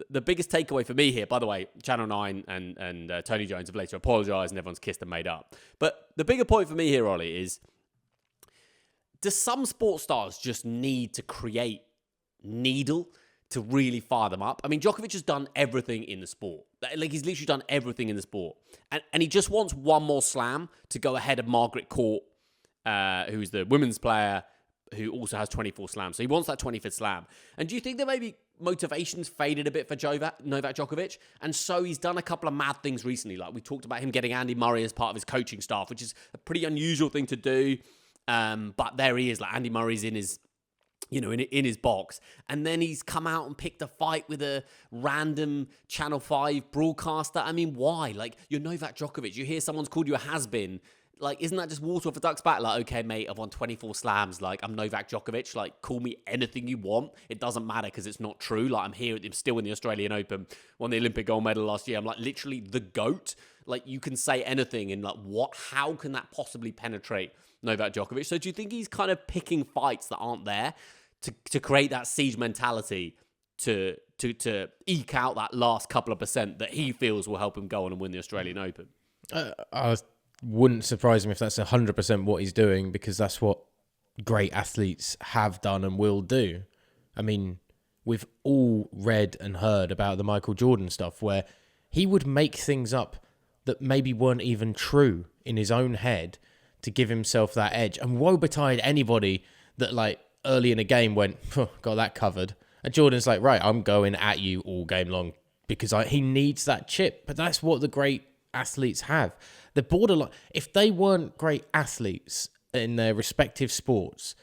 the biggest takeaway for me here, by the way, Channel 9 and Tony Jones have later apologised and everyone's kissed and made up. But the bigger point for me here, Ollie, is does some sports stars just need to create needle to really fire them up? I mean, Djokovic has done everything in the sport. Like, he's literally done everything in the sport. And he just wants one more slam to go ahead of Margaret Court, who's the women's player, who also has 24 slams. So he wants that 25th slam. And do you think that maybe motivation's faded a bit for Novak Djokovic? And so he's done a couple of mad things recently. Like we talked about him getting Andy Murray as part of his coaching staff, which is a pretty unusual thing to do. But there he is, like Andy Murray's in his, in his box. And then he's come out and picked a fight with a random Channel 5 broadcaster. I mean, why? Like, you're Novak Djokovic. You hear someone's called you a has-been. Like, isn't that just water off a duck's back? Like, okay, mate, I've won 24 slams. Like, I'm Novak Djokovic. Like, call me anything you want. It doesn't matter because it's not true. Like, I'm still in the Australian Open. Won the Olympic gold medal last year. I'm like literally the GOAT. Like, you can say anything and like, how can that possibly penetrate Novak Djokovic? So do you think he's kind of picking fights that aren't there to create that siege mentality to eke out that last couple of percent that he feels will help him go on and win the Australian Open? I wouldn't surprise him if that's 100% what he's doing, because that's what great athletes have done and will do. I mean, we've all read and heard about the Michael Jordan stuff where he would make things up that maybe weren't even true in his own head to give himself that edge. And woe betide anybody that, like, early in a game went, got that covered. And Jordan's like, right, I'm going at you all game long because he needs that chip. But that's what the great athletes have. The borderline, if they weren't great athletes in their respective sports,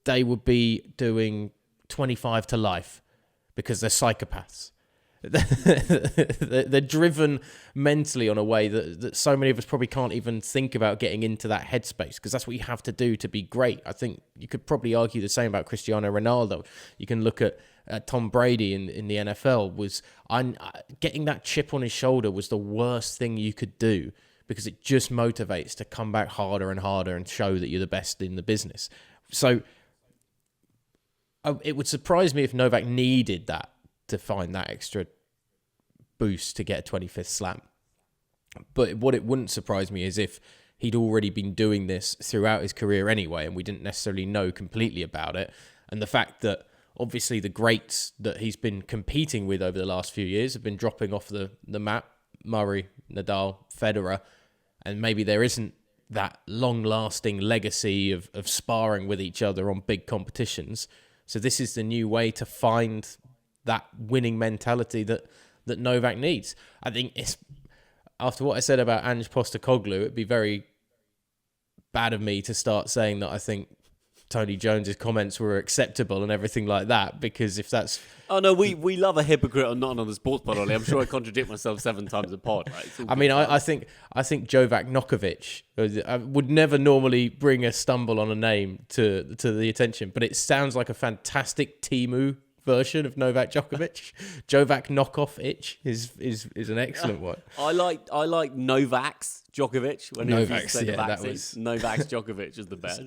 they would be doing 25 to life because they're psychopaths. They're driven mentally on a way that so many of us probably can't even think about getting into that headspace, because that's what you have to do to be great. I think you could probably argue the same about Cristiano Ronaldo. You can look at Tom Brady in the NFL. Getting that chip on his shoulder was the worst thing you could do, because it just motivates to come back harder and harder and show that you're the best in the business. So it would surprise me if Novak needed that to find that extra boost to get a 25th slam. But what it wouldn't surprise me is if he'd already been doing this throughout his career anyway, and we didn't necessarily know completely about it. And the fact that obviously the greats that he's been competing with over the last few years have been dropping off the map, Murray, Nadal, Federer, and maybe there isn't that long-lasting legacy of sparring with each other on big competitions. So this is the new way to find that winning mentality that Novak needs. I think it's, after what I said about Ange Postecoglou, it'd be very bad of me to start saying that I think Tony Jones's comments were acceptable and everything like that, because if that's... Oh, no, we love a hypocrite on not on the sports pod, Ollie. I'm sure I contradict myself 7 times a pod. Right? I mean, I think Novak Djokovic would never normally bring a stumble on a name to the attention, but it sounds like a fantastic Temu version of Novak Djokovic. Jovac knockoff itch is an excellent one. I like Novak's Djokovic. When Novak's, that was... Novak's Djokovic is the best.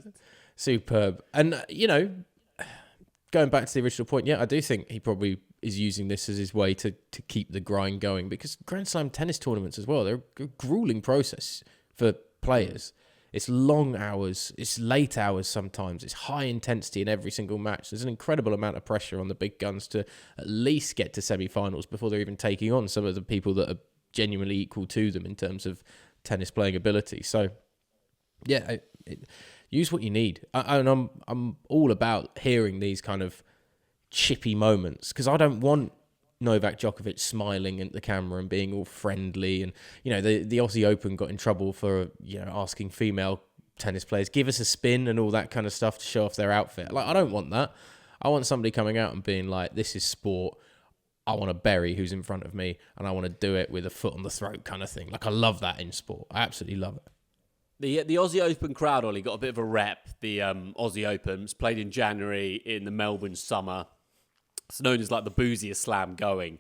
Superb. And, going back to the original point, I do think he probably is using this as his way to keep the grind going, because Grand Slam tennis tournaments as well, they're a grueling process for players. It's long hours, it's late hours sometimes, it's high intensity in every single match. There's an incredible amount of pressure on the big guns to at least get to semi-finals before they're even taking on some of the people that are genuinely equal to them in terms of tennis playing ability. So, use what you need. And I'm all about hearing these kind of chippy moments, because I don't want Novak Djokovic smiling at the camera and being all friendly. And, the Aussie Open got in trouble for, asking female tennis players, give us a spin and all that kind of stuff to show off their outfit. Like, I don't want that. I want somebody coming out and being like, this is sport. I want to bury who's in front of me, and I want to do it with a foot on the throat kind of thing. Like, I love that in sport. I absolutely love it. The Aussie Open crowd, Ollie, got a bit of a rep. The Aussie Open was played in January in the Melbourne summer. It's known as like the booziest slam going.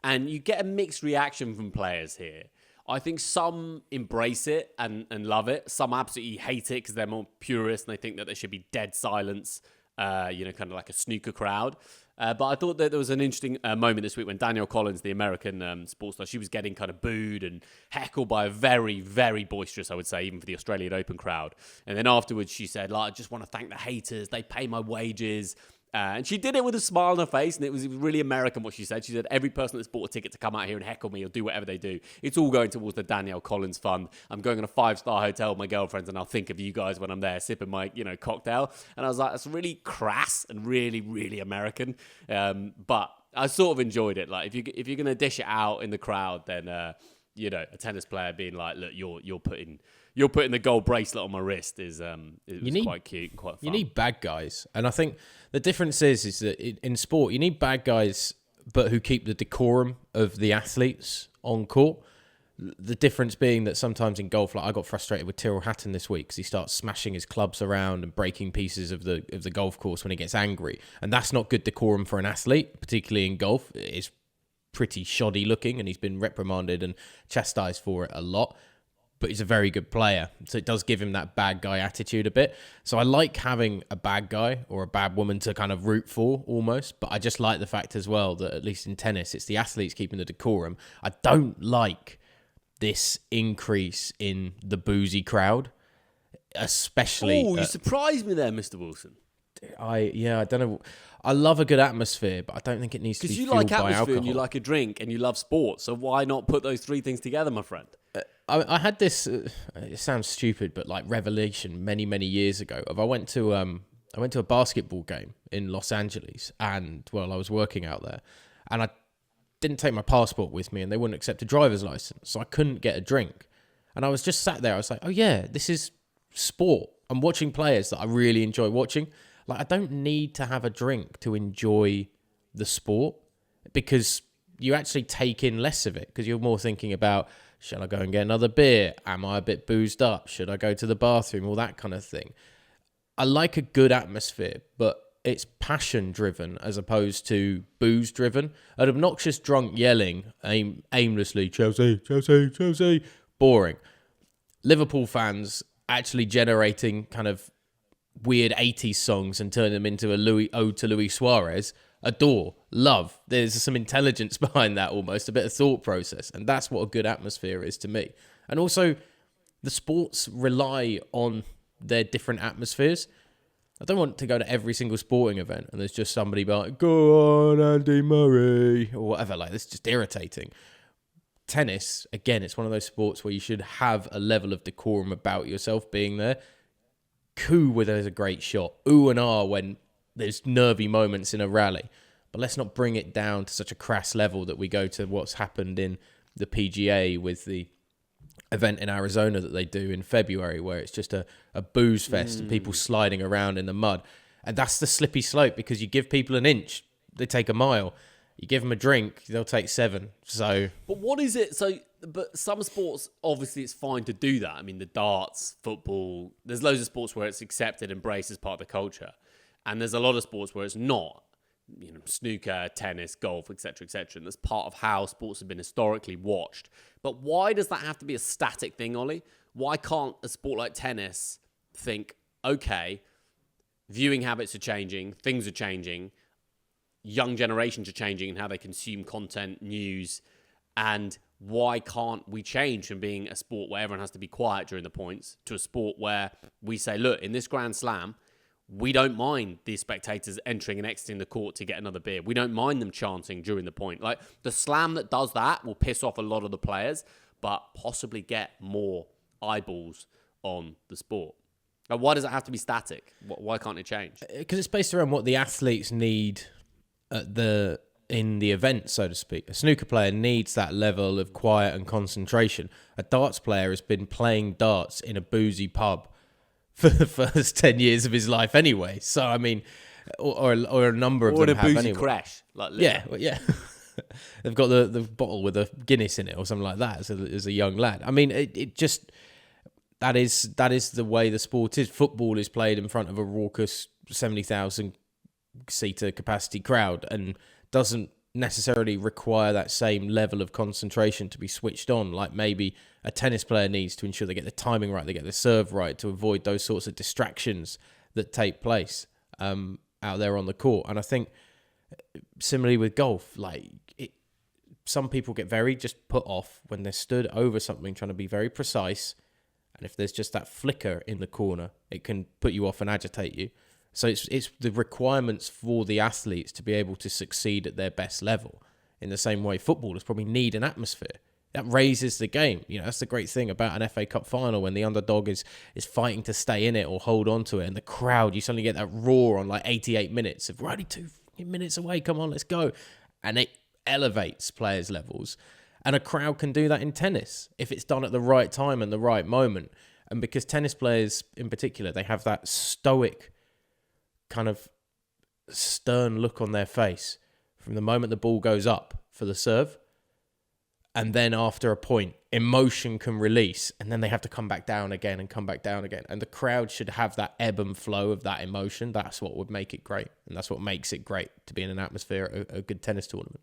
And you get a mixed reaction from players here. I think some embrace it and love it. Some absolutely hate it because they're more purist and they think that there should be dead silence, kind of like a snooker crowd. But I thought that there was an interesting moment this week when Danielle Collins, the American sports star, she was getting kind of booed and heckled by a very, very boisterous, I would say, even for the Australian Open crowd. And then afterwards she said, like, I just want to thank the haters. They pay my wages. And she did it with a smile on her face, and it was really American what she said. She said, every person that's bought a ticket to come out here and heckle me or do whatever they do, it's all going towards the Danielle Collins Fund. I'm going on a 5-star hotel with my girlfriends, and I'll think of you guys when I'm there sipping my, cocktail. And I was like, that's really crass and really, really American. But I sort of enjoyed it. Like, if you're going to dish it out in the crowd, then, a tennis player being like, look, you're putting the gold bracelet on my wrist is quite cute and quite fun. You need bad guys. And I think the difference is that in sport, you need bad guys, but who keep the decorum of the athletes on court. The difference being that sometimes in golf, like I got frustrated with Tyrrell Hatton this week because he starts smashing his clubs around and breaking pieces of the golf course when he gets angry. And that's not good decorum for an athlete, particularly in golf. It's pretty shoddy looking, and he's been reprimanded and chastised for it a lot. But he's a very good player, so it does give him that bad guy attitude a bit. So I like having a bad guy or a bad woman to kind of root for almost, but I just like the fact as well that at least in tennis, it's the athletes keeping the decorum. I don't like this increase in the boozy crowd, especially... Oh, you surprised me there, Mr. Wilson. I don't know. I love a good atmosphere, but I don't think it needs to be fueled by alcohol. Because you like atmosphere and you like a drink and you love sport, so why not put those three things together, my friend? I had this. It sounds stupid, but like revelation many, many years ago. I went to a basketball game in Los Angeles, and I was working out there, and I didn't take my passport with me, and they wouldn't accept a driver's license, so I couldn't get a drink. And I was just sat there. I was like, oh yeah, this is sport. I'm watching players that I really enjoy watching. Like, I don't need to have a drink to enjoy the sport, because you actually take in less of it, because you're more thinking about, should I go and get another beer? Am I a bit boozed up? Should I go to the bathroom? All that kind of thing. I like a good atmosphere, but it's passion driven as opposed to booze driven. An obnoxious drunk yelling aimlessly, Chelsea, Chelsea, Chelsea, boring. Liverpool fans actually generating kind of weird 80s songs and turn them into a ode to Luis Suarez. Adore, love. There's some intelligence behind that almost, a bit of thought process. And that's what a good atmosphere is to me. And also, the sports rely on their different atmospheres. I don't want to go to every single sporting event and there's just somebody like, go on, Andy Murray, or whatever. Like, that's just irritating. Tennis, again, it's one of those sports where you should have a level of decorum about yourself being there. Coo when there's a great shot. Ooh and ah when there's nervy moments in a rally. But let's not bring it down to such a crass level that we go to what's happened in the PGA with the event in Arizona that they do in February, where it's just a booze fest and people sliding around in the mud. And that's the slippy slope, because you give people an inch, they take a mile. You give them a drink, they'll take 7. So, but what is it? But some sports, obviously, it's fine to do that. I mean, the darts, football, there's loads of sports where it's accepted, embraced as part of the culture. And there's a lot of sports where it's not. Snooker, tennis, golf, etc., etc. And that's part of how sports have been historically watched. But why does that have to be a static thing, Ollie? Why can't a sport like tennis think, okay, viewing habits are changing, things are changing, young generations are changing in how they consume content, news, and why can't we change from being a sport where everyone has to be quiet during the points to a sport where we say, look, in this Grand Slam, we don't mind the spectators entering and exiting the court to get another beer. We don't mind them chanting during the point. Like, the slam that does that will piss off a lot of the players, but possibly get more eyeballs on the sport. Like, why does it have to be static? Why can't it change? Because it's based around what the athletes need in the event, so to speak. A snooker player needs that level of quiet and concentration. A darts player has been playing darts in a boozy pub for the first 10 years of his life anyway. So, I mean, or a number of them have anyway. Or in a boozy crash. Like, yeah. They've got the bottle with a Guinness in it or something like that as a young lad. I mean, it just... That is the way the sport is. Football is played in front of a raucous 70,000 seater capacity crowd and doesn't necessarily require that same level of concentration to be switched on, like maybe a tennis player needs to ensure they get the timing right, they get the serve right, to avoid those sorts of distractions that take place out there on the court. And I think Similarly with golf, some people get very just put off when they're stood over something trying to be very precise. And if there's just that flicker in the corner, it can put you off and agitate you. So it's the requirements for the athletes to be able to succeed at their best level. In the same way, footballers probably need an atmosphere. That raises the game. That's the great thing about an FA Cup final when the underdog is fighting to stay in it or hold on to it. And the crowd, you suddenly get that roar on 88 minutes of, we're only 2 minutes away, come on, let's go. And it elevates players' levels. And a crowd can do that in tennis if it's done at the right time and the right moment. And because tennis players in particular, they have that stoic kind of stern look on their face from the moment the ball goes up for the serve. And then after a point, emotion can release, and then they have to come back down again and come back down again. And the crowd should have that ebb and flow of that emotion. That's what would make it great. And that's what makes it great to be in an atmosphere at a good tennis tournament.